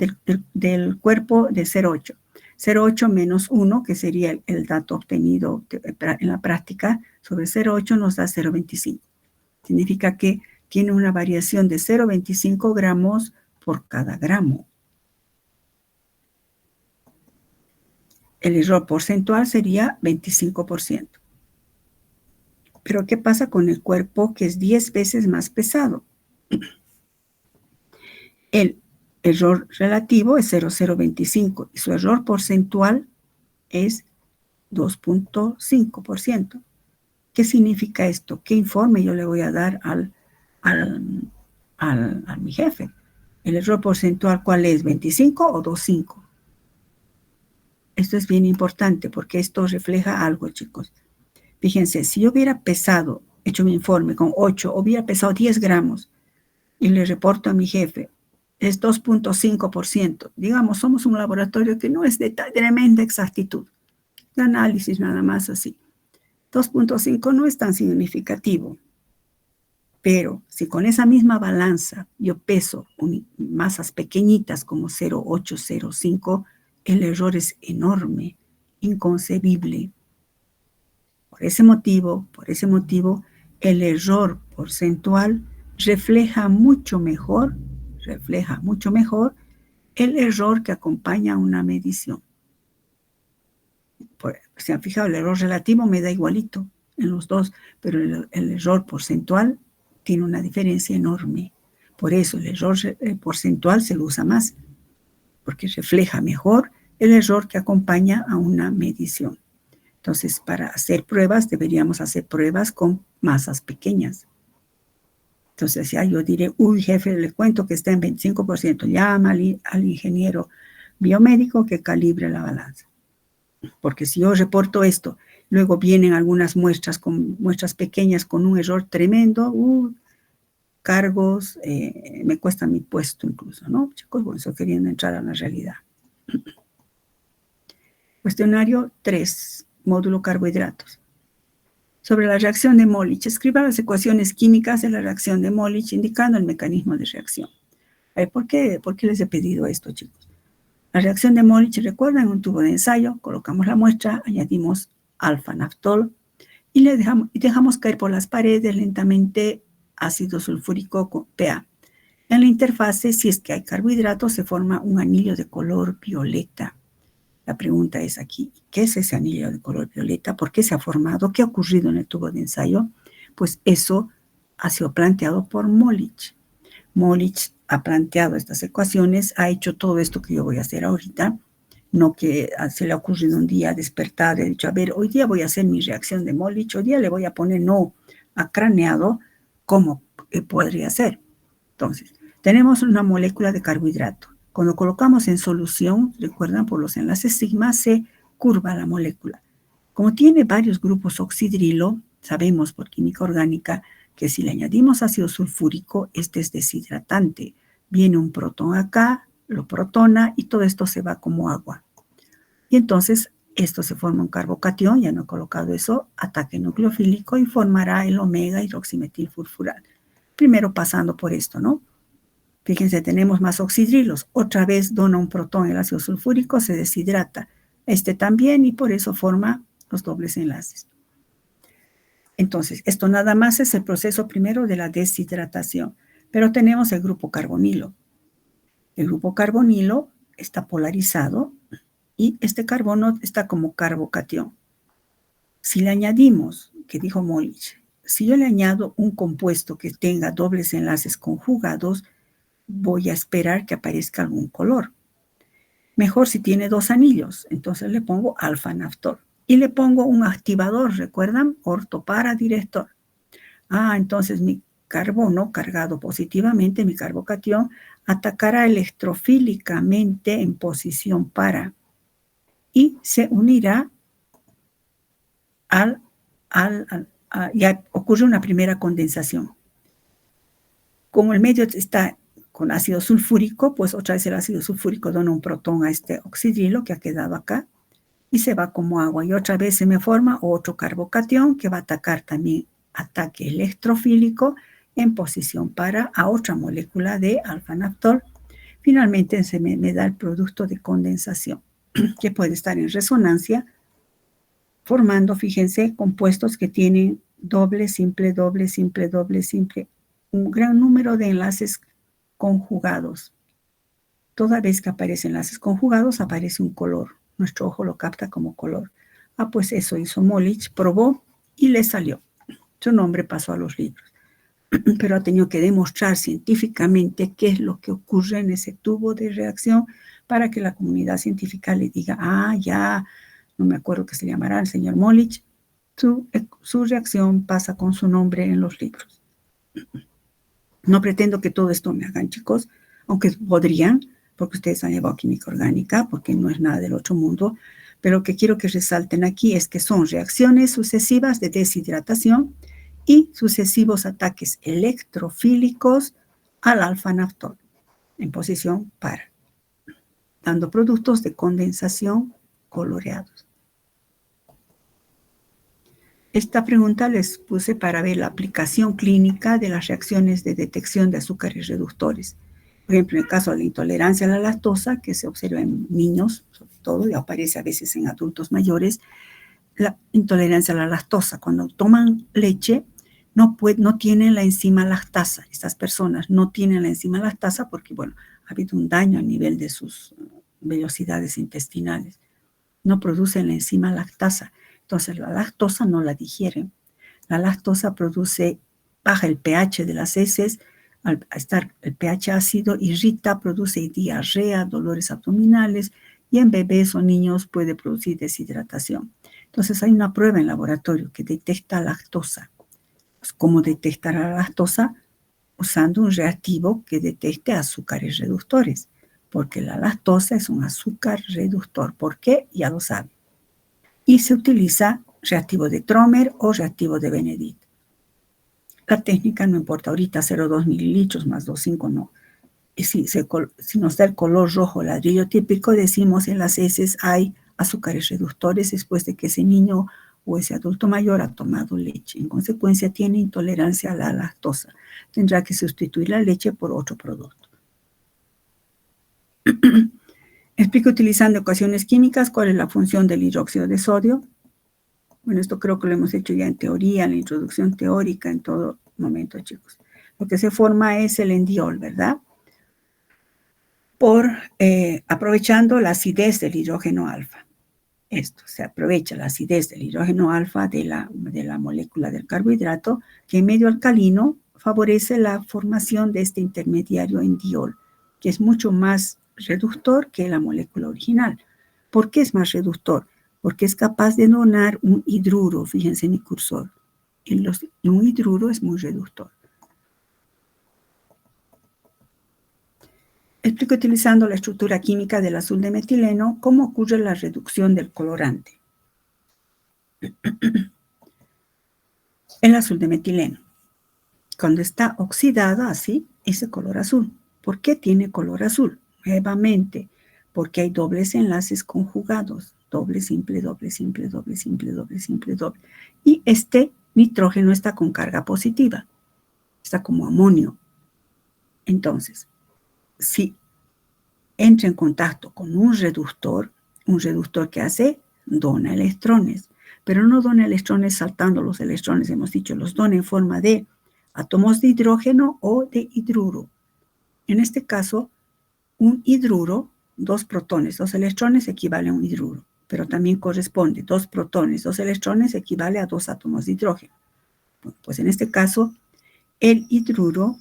Del cuerpo de 0,8. 0,8 menos 1, que sería el dato obtenido en la práctica, sobre 0,8 nos da 0,25. Significa que tiene una variación de 0,25 gramos por cada gramo. El error porcentual sería 25%. Pero ¿qué pasa con el cuerpo que es 10 veces más pesado? El error relativo es 0,025 y su error porcentual es 2,5%. ¿Qué significa esto? ¿Qué informe yo le voy a dar a mi jefe? ¿El error porcentual cuál es? ¿25 o 2,5? Esto es bien importante porque esto refleja algo, chicos. Fíjense, si yo hubiera pesado, hecho mi informe con 8, hubiera pesado 10 gramos y le reporto a mi jefe, es 2,5%. Digamos, somos un laboratorio que no es de tremenda exactitud. De análisis nada más así. 2,5 no es tan significativo. Pero si con esa misma balanza yo peso masas pequeñitas como 0,8, 0,5, el error es enorme, inconcebible. Por ese motivo, el error porcentual refleja mucho mejor el error que acompaña a una medición. Se han fijado, el error relativo me da igualito en los dos, pero el error porcentual tiene una diferencia enorme. Por eso el error porcentual se lo usa más, porque refleja mejor el error que acompaña a una medición. Entonces, para hacer pruebas, deberíamos hacer pruebas con masas pequeñas. Entonces, ya yo diré, uy, jefe, le cuento que está en 25%. Llama al ingeniero biomédico que calibre la balanza. Porque si yo reporto esto, luego vienen algunas muestras pequeñas con un error tremendo, cargos, me cuesta mi puesto incluso, ¿no? Chicos, bueno, eso queriendo entrar a la realidad. Cuestionario 3, módulo carbohidratos. Sobre la reacción de Molich, escriba las ecuaciones químicas de la reacción de Molich indicando el mecanismo de reacción. ¿Por qué les he pedido esto, chicos? La reacción de Molich, recuerdan, en un tubo de ensayo, colocamos la muestra, añadimos alfa-naftol y dejamos caer por las paredes lentamente ácido sulfúrico con PA. En la interfase, si es que hay carbohidratos, se forma un anillo de color violeta. La pregunta es aquí, ¿qué es ese anillo de color violeta? ¿Por qué se ha formado? ¿Qué ha ocurrido en el tubo de ensayo? Pues eso ha sido planteado por Molich. Molich ha planteado estas ecuaciones, ha hecho todo esto que yo voy a hacer ahorita, no que se le ha ocurrido un día despertar, he dicho, a ver, hoy día voy a hacer mi reacción de Molich, hoy día le voy a poner, no, ha craneado cómo podría ser. Entonces, tenemos una molécula de carbohidrato. Cuando colocamos en solución, recuerdan, por los enlaces sigma, se curva la molécula. Como tiene varios grupos oxidrilo, sabemos por química orgánica que si le añadimos ácido sulfúrico, este es deshidratante. Viene un protón acá, lo protona y todo esto se va como agua. Y entonces esto se forma un carbocatión, ya no he colocado eso, ataque nucleofílico y formará el omega hidroximetilfurfural. Primero pasando por esto, ¿no? Fíjense, tenemos más oxidrilos. Otra vez dona un protón el ácido sulfúrico, se deshidrata. Este también y por eso forma los dobles enlaces. Entonces, esto nada más es el proceso primero de la deshidratación. Pero tenemos el grupo carbonilo. El grupo carbonilo está polarizado y este carbono está como carbocatión. Si le añadimos, que dijo Molich, si yo le añado un compuesto que tenga dobles enlaces conjugados, voy a esperar que aparezca algún color. Mejor si tiene dos anillos, entonces le pongo alfa-naftol. Y le pongo un activador, ¿recuerdan? Ortoparadirector. Entonces mi carbono cargado positivamente, mi carbocatión, atacará electrofílicamente en posición para y se unirá ya ocurre una primera condensación. Como el medio está con ácido sulfúrico, pues otra vez el ácido sulfúrico dona un protón a este oxidrilo que ha quedado acá y se va como agua. Y otra vez se me forma otro carbocatión que va a atacar también ataque electrofílico en posición para a otra molécula de alfa-naftol. Finalmente se me da el producto de condensación que puede estar en resonancia formando, fíjense, compuestos que tienen doble, simple, doble, simple, doble, simple, un gran número de enlaces conjugados. Toda vez que aparecen enlaces conjugados, aparece un color. Nuestro ojo lo capta como color. Pues eso hizo Molich, probó y le salió. Su nombre pasó a los libros. Pero ha tenido que demostrar científicamente qué es lo que ocurre en ese tubo de reacción para que la comunidad científica le diga, ya, no me acuerdo qué se llamará el señor Molich, su reacción pasa con su nombre en los libros. No pretendo que todo esto me hagan, chicos, aunque podrían, porque ustedes han llevado química orgánica, porque no es nada del otro mundo, pero lo que quiero que resalten aquí es que son reacciones sucesivas de deshidratación y sucesivos ataques electrofílicos al alfa-naftol en posición para, dando productos de condensación coloreados. Esta pregunta les puse para ver la aplicación clínica de las reacciones de detección de azúcares reductores. Por ejemplo, en el caso de la intolerancia a la lactosa, que se observa en niños, sobre todo, y aparece a veces en adultos mayores, la intolerancia a la lactosa. Cuando toman leche, no tienen la enzima lactasa. Estas personas no tienen la enzima lactasa porque, ha habido un daño a nivel de sus vellosidades intestinales. No producen la enzima lactasa. Entonces, la lactosa no la digieren. La lactosa baja el pH de las heces. Al estar el pH ácido, irrita, produce diarrea, dolores abdominales y en bebés o niños puede producir deshidratación. Entonces, hay una prueba en laboratorio que detecta lactosa. ¿Cómo detectar la lactosa? Usando un reactivo que detecte azúcares reductores, porque la lactosa es un azúcar reductor. ¿Por qué? Ya lo saben. Y se utiliza reactivo de Tromer o reactivo de Benedict. La técnica no importa ahorita, 0,2 mililitros más 2,5 no. Y si nos da el color rojo ladrillo típico, decimos en las heces hay azúcares reductores después de que ese niño o ese adulto mayor ha tomado leche. En consecuencia, tiene intolerancia a la lactosa. Tendrá que sustituir la leche por otro producto. Explico utilizando ecuaciones químicas cuál es la función del hidróxido de sodio. Bueno, esto creo que lo hemos hecho ya en teoría, en la introducción teórica, en todo momento, chicos. Lo que se forma es el endiol, ¿verdad? Aprovechando la acidez del hidrógeno alfa. Esto, se aprovecha la acidez del hidrógeno alfa de la molécula del carbohidrato, que en medio alcalino favorece la formación de este intermediario en diol, que es mucho más reductor que la molécula original. ¿Por qué es más reductor? Porque es capaz de donar un hidruro, fíjense en mi cursor. Un hidruro es muy reductor. Explico utilizando la estructura química del azul de metileno cómo ocurre la reducción del colorante. El azul de metileno, cuando está oxidado así, es de color azul. ¿Por qué tiene color azul? Nuevamente, porque hay dobles enlaces conjugados. Doble, simple, doble, simple, doble, simple, doble, simple, doble. Y este nitrógeno está con carga positiva. Está como amonio. Entonces, si entra en contacto con un reductor que hace, dona electrones. Pero no dona electrones saltando los electrones, hemos dicho, los dona en forma de átomos de hidrógeno o de hidruro. En este caso, un hidruro, 2 protones, 2 electrones equivale a un hidruro, pero también corresponde 2 protones, 2 electrones equivale a 2 átomos de hidrógeno. Bueno, pues en este caso, el hidruro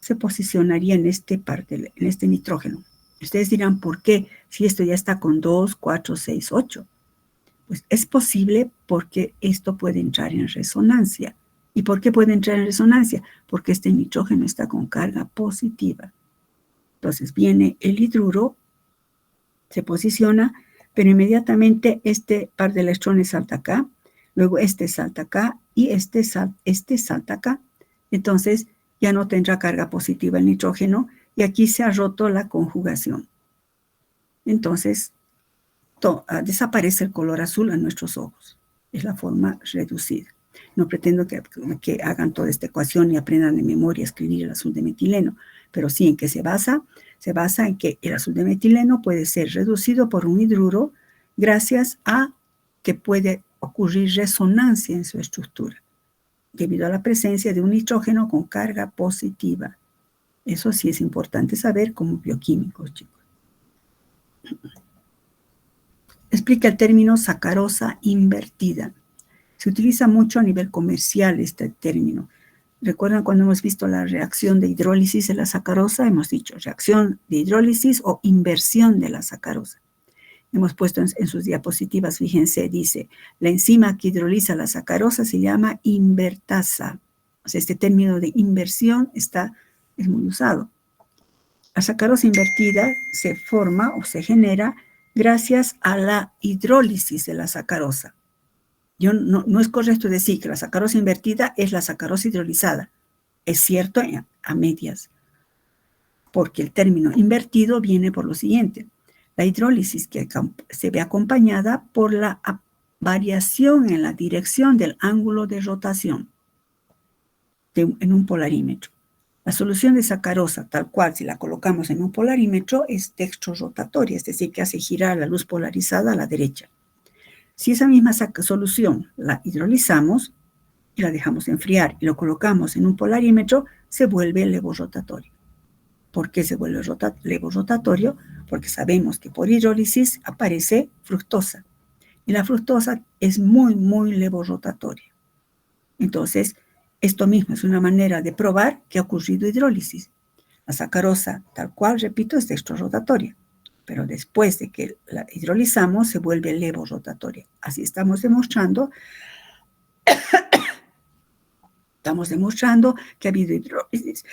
se posicionaría en este nitrógeno. Ustedes dirán, ¿por qué? Si esto ya está con 2, 4, 6, 8. Pues es posible porque esto puede entrar en resonancia. ¿Y por qué puede entrar en resonancia? Porque este nitrógeno está con carga positiva. Entonces viene el hidruro, se posiciona, pero inmediatamente este par de electrones salta acá, luego este salta acá y este salta acá. Entonces ya no tendrá carga positiva el nitrógeno y aquí se ha roto la conjugación. Entonces desaparece el color azul a nuestros ojos. Es la forma reducida. No pretendo que hagan toda esta ecuación y aprendan de memoria a escribir el azul de metileno, pero sí en qué se basa. Se basa en que el azul de metileno puede ser reducido por un hidruro gracias a que puede ocurrir resonancia en su estructura, debido a la presencia de un nitrógeno con carga positiva. Eso sí es importante saber como bioquímicos, chicos. Explica el término sacarosa invertida. Se utiliza mucho a nivel comercial este término. ¿Recuerdan cuando hemos visto la reacción de hidrólisis de la sacarosa? Hemos dicho reacción de hidrólisis o inversión de la sacarosa. Hemos puesto en sus diapositivas, fíjense, dice, la enzima que hidroliza la sacarosa se llama invertasa. O sea, este término de inversión es muy usado. La sacarosa invertida se forma o se genera gracias a la hidrólisis de la sacarosa. No es correcto decir que la sacarosa invertida es la sacarosa hidrolizada. Es cierto a medias, porque el término invertido viene por lo siguiente. La hidrólisis que se ve acompañada por la variación en la dirección del ángulo de rotación en un polarímetro. La solución de sacarosa, tal cual, si la colocamos en un polarímetro, es dextrorotatoria, es decir, que hace girar la luz polarizada a la derecha. Si esa misma solución la hidrolizamos y la dejamos enfriar y lo colocamos en un polarímetro, se vuelve levorotatorio. ¿Por qué se vuelve levorotatorio? Porque sabemos que por hidrólisis aparece fructosa. Y la fructosa es muy, muy levorotatoria. Entonces, esto mismo es una manera de probar que ha ocurrido hidrólisis. La sacarosa, tal cual, repito, es dextrorotatoria. Pero después de que la hidrolizamos, se vuelve levorotatoria. Así estamos demostrando que ha habido hidrólisis.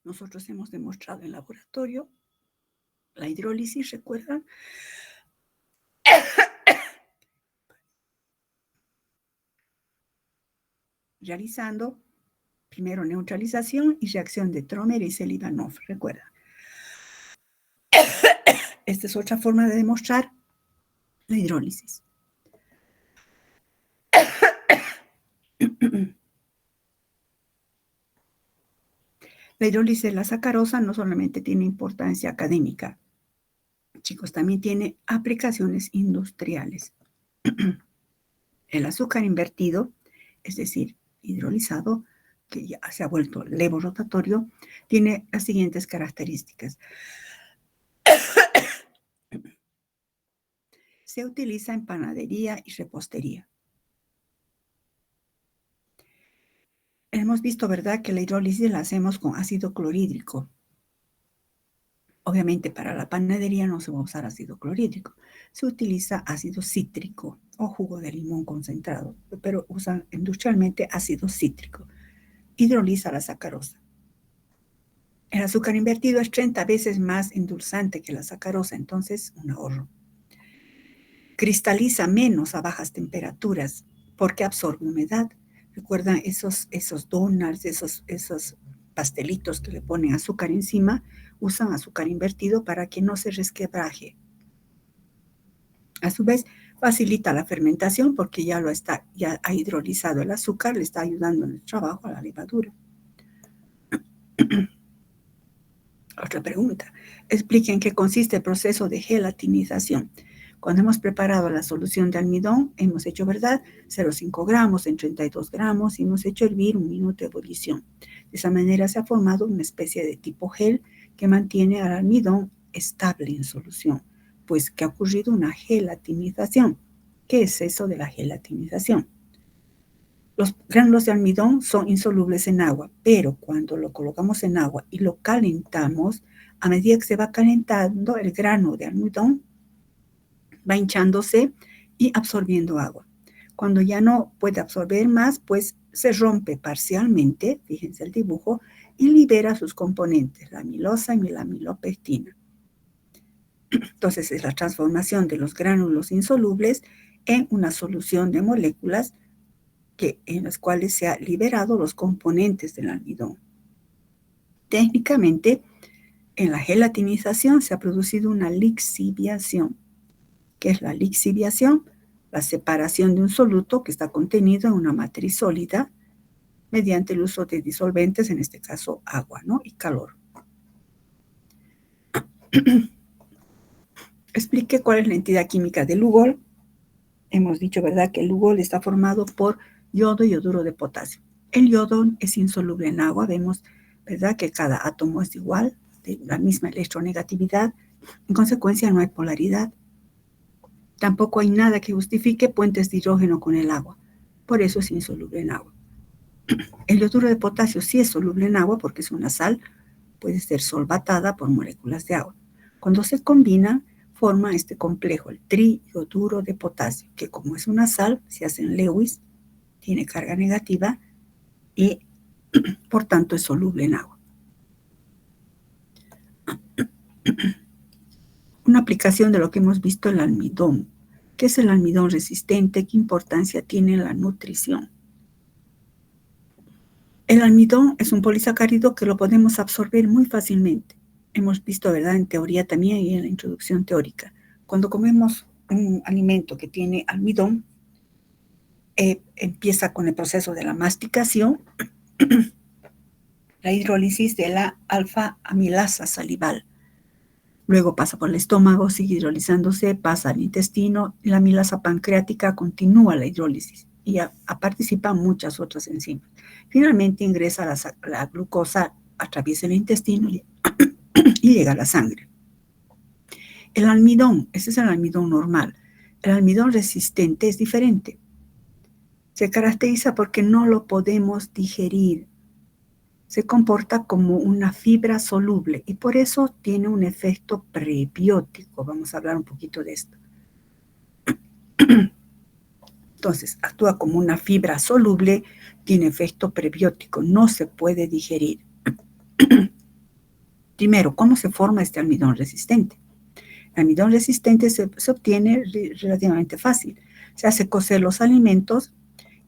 Nosotros hemos demostrado en laboratorio la hidrólisis, ¿recuerdan? Realizando primero neutralización y reacción de Tromer y Selivanov, ¿recuerdan? Esta es otra forma de demostrar la hidrólisis. La hidrólisis de la sacarosa no solamente tiene importancia académica, chicos, también tiene aplicaciones industriales. El azúcar invertido, es decir, hidrolizado, que ya se ha vuelto levorotatorio, tiene las siguientes características. Se utiliza en panadería y repostería. Hemos visto, ¿verdad?, que la hidrólisis la hacemos con ácido clorhídrico. Obviamente para la panadería no se va a usar ácido clorhídrico, se utiliza ácido cítrico o jugo de limón concentrado, pero usan industrialmente ácido cítrico. Hidroliza la sacarosa. El azúcar invertido es 30 veces más endulzante que la sacarosa, entonces un ahorro. Cristaliza menos a bajas temperaturas porque absorbe humedad. ¿Recuerdan esos donuts, esos pastelitos que le ponen azúcar encima? Usan azúcar invertido para que no se resquebraje. A su vez, facilita la fermentación porque ya ha hidrolizado el azúcar, le está ayudando en el trabajo a la levadura. Otra pregunta. Expliquen en qué consiste el proceso de gelatinización. Cuando hemos preparado la solución de almidón, hemos hecho, ¿verdad?, 0,5 gramos en 32 gramos y hemos hecho hervir 1 minuto de ebullición. De esa manera se ha formado una especie de tipo gel que mantiene al almidón estable en solución, pues que ha ocurrido una gelatinización. ¿Qué es eso de la gelatinización? Los granos de almidón son insolubles en agua, pero cuando lo colocamos en agua y lo calentamos, a medida que se va calentando, el grano de almidón va hinchándose y absorbiendo agua. Cuando ya no puede absorber más, pues se rompe parcialmente, fíjense el dibujo, y libera sus componentes, la amilosa y la amilopectina. Entonces es la transformación de los gránulos insolubles en una solución de moléculas en las cuales se han liberado los componentes del almidón. Técnicamente, en la gelatinización se ha producido una lixiviación. ¿Qué es la lixiviación? La separación de un soluto que está contenido en una matriz sólida mediante el uso de disolventes, en este caso agua, ¿no?, y calor. Explique cuál es la entidad química del Lugol. Hemos dicho, ¿verdad?, que el Lugol está formado por yodo y yoduro de potasio. El yodo es insoluble en agua. Vemos, ¿verdad?, que cada átomo es igual, de la misma electronegatividad. En consecuencia, no hay polaridad. Tampoco hay nada que justifique puentes de hidrógeno con el agua. Por eso es insoluble en agua. El yoduro de potasio sí es soluble en agua porque es una sal, puede ser solvatada por moléculas de agua. Cuando se combina, forma este complejo, el triyoduro de potasio, que como es una sal, se hace en Lewis, tiene carga negativa y por tanto es soluble en agua. Una aplicación de lo que hemos visto, el almidón. ¿Qué es el almidón resistente? ¿Qué importancia tiene en la nutrición? El almidón es un polisacárido que lo podemos absorber muy fácilmente. Hemos visto, ¿verdad?, en teoría también y en la introducción teórica. Cuando comemos un alimento que tiene almidón, empieza con el proceso de la masticación, la hidrólisis de la alfa-amilasa salival. Luego pasa por el estómago, sigue hidrolizándose, pasa al intestino, y la amilasa pancreática continúa la hidrólisis y participan muchas otras enzimas. Finalmente ingresa la glucosa a través del intestino y llega a la sangre. El almidón, ese es el almidón normal. El almidón resistente es diferente. Se caracteriza porque no lo podemos digerir. Se comporta como una fibra soluble y por eso tiene un efecto prebiótico. Vamos a hablar un poquito de esto. Entonces, actúa como una fibra soluble, tiene efecto prebiótico, no se puede digerir. Primero, ¿cómo se forma este almidón resistente? El almidón resistente se obtiene relativamente fácil. Se hace cocer los alimentos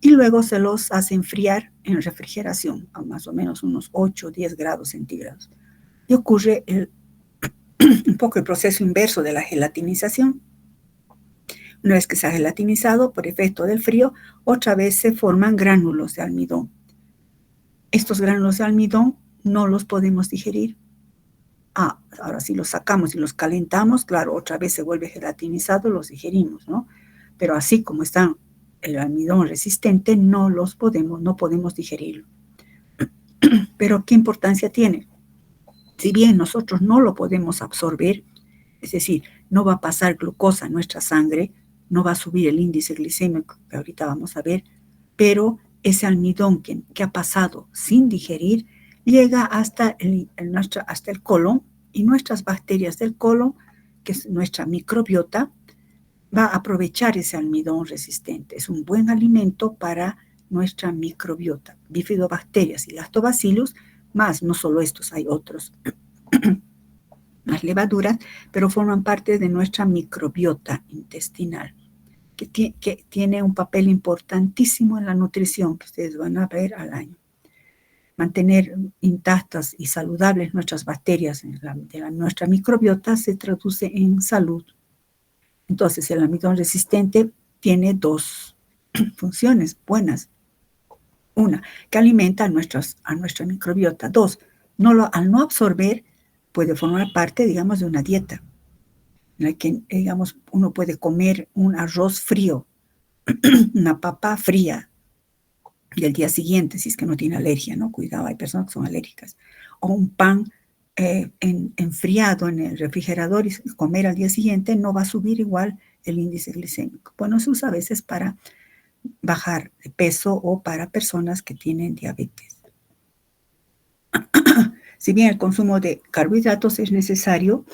y luego se los hace enfriar en refrigeración a más o menos unos 8 o 10 grados centígrados. Y ocurre un poco el proceso inverso de la gelatinización. Una vez que se ha gelatinizado por efecto del frío, otra vez se forman gránulos de almidón. Estos gránulos de almidón no los podemos digerir. Ahora si los sacamos y los calentamos, claro, otra vez se vuelve gelatinizado, los digerimos, ¿no? Pero así como está el almidón resistente, no podemos digerirlo. Pero ¿qué importancia tiene? Si bien nosotros no lo podemos absorber, es decir, no va a pasar glucosa a nuestra sangre, no va a subir el índice glicémico, que ahorita vamos a ver, pero ese almidón que ha pasado sin digerir llega hasta el colon, y nuestras bacterias del colon, que es nuestra microbiota, va a aprovechar ese almidón resistente. Es un buen alimento para nuestra microbiota, bifidobacterias y lactobacillus, más no solo estos, hay otros, las levaduras, pero forman parte de nuestra microbiota intestinal, que tiene un papel importantísimo en la nutrición, que ustedes van a ver al año. Mantener intactas y saludables nuestras bacterias de nuestra microbiota se traduce en salud. Entonces, el almidón resistente tiene dos funciones buenas. Una, que alimenta a nuestra microbiota. Dos, al no absorber, puede formar parte, digamos, de una dieta, en la que, digamos, uno puede comer un arroz frío, una papa fría, y el día siguiente, si es que no tiene alergia, ¿no? Cuidado, hay personas que son alérgicas. O un pan enfriado en el refrigerador y comer al día siguiente, no va a subir igual el índice glicémico. Bueno, se usa a veces para bajar de peso o para personas que tienen diabetes. Si bien el consumo de carbohidratos es necesario,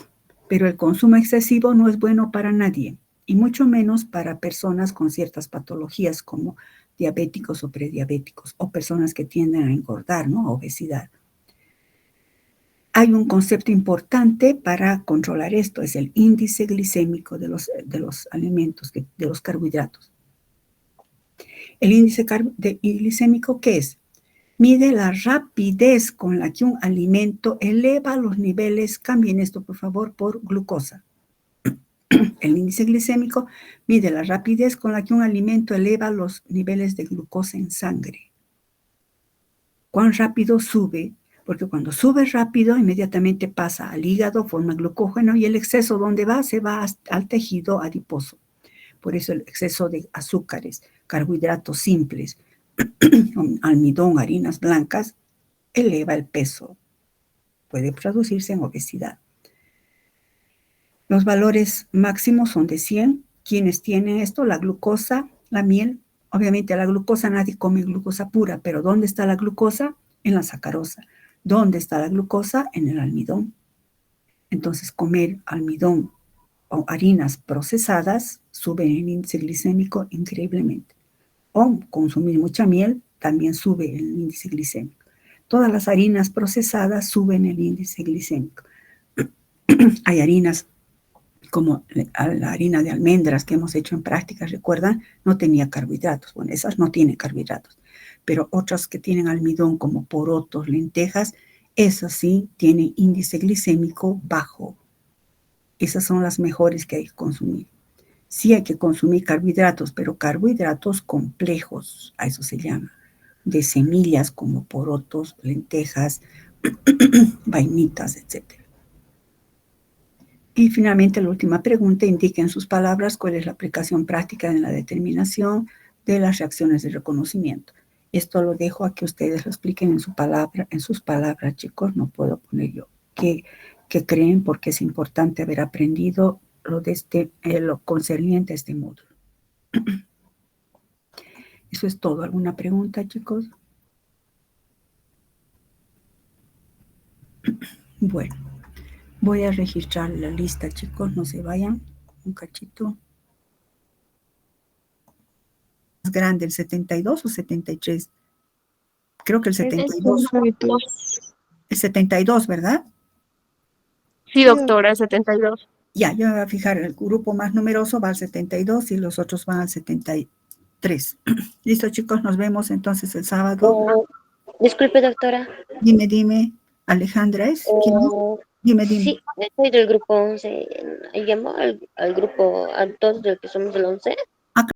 pero el consumo excesivo no es bueno para nadie, y mucho menos para personas con ciertas patologías como diabéticos o prediabéticos, o personas que tienden a engordar, ¿no? Obesidad. Hay un concepto importante para controlar esto, es el índice glicémico de los alimentos, de los carbohidratos. El índice glicémico, ¿qué es? Mide la rapidez con la que un alimento eleva los niveles, cambien esto por favor por glucosa. El índice glicémico mide la rapidez con la que un alimento eleva los niveles de glucosa en sangre. ¿Cuán rápido sube? Porque cuando sube rápido, inmediatamente pasa al hígado, forma glucógeno, y el exceso, ¿dónde va? Se va al tejido adiposo. Por eso el exceso de azúcares, carbohidratos simples, almidón, harinas blancas, eleva el peso. Puede traducirse en obesidad. Los valores máximos son de 100. ¿Quiénes tienen esto? La glucosa, la miel. Obviamente la glucosa, nadie come glucosa pura, pero ¿dónde está la glucosa? En la sacarosa. ¿Dónde está la glucosa? En el almidón. Entonces, comer almidón o harinas procesadas sube el índice glicémico increíblemente. O consumir mucha miel también sube el índice glicémico. Todas las harinas procesadas suben el índice glicémico. Hay harinas como la harina de almendras que hemos hecho en prácticas, ¿recuerdan? No tenía carbohidratos. Bueno, esas no tienen carbohidratos. Pero otras que tienen almidón como porotos, lentejas, esas sí tienen índice glicémico bajo. Esas son las mejores que hay que consumir. Sí hay que consumir carbohidratos, pero carbohidratos complejos, a eso se llama, de semillas como porotos, lentejas, vainitas, etc. Y finalmente la última pregunta, indique en sus palabras cuál es la aplicación práctica en la determinación de las reacciones de reconocimiento. Esto lo dejo a que ustedes lo expliquen en sus palabras, chicos, no puedo poner yo qué creen, porque es importante haber aprendido lo concerniente a este módulo. Eso es todo. ¿Alguna pregunta, chicos? Bueno, voy a registrar la lista, chicos, no se vayan. Un cachito. ¿Más grande, el 72 o 73? Creo que el 72. El 72, ¿verdad? Sí, doctora, el 72. Ya, yo me voy a fijar, el grupo más numeroso va al 72 y los otros van al 73. Listo, chicos, nos vemos entonces el sábado. Disculpe, doctora. Dime, Alejandra, ¿es? ¿Quién es? Dime. Sí, soy del grupo 11. ¿Llamó al grupo, a todos los que somos del 11?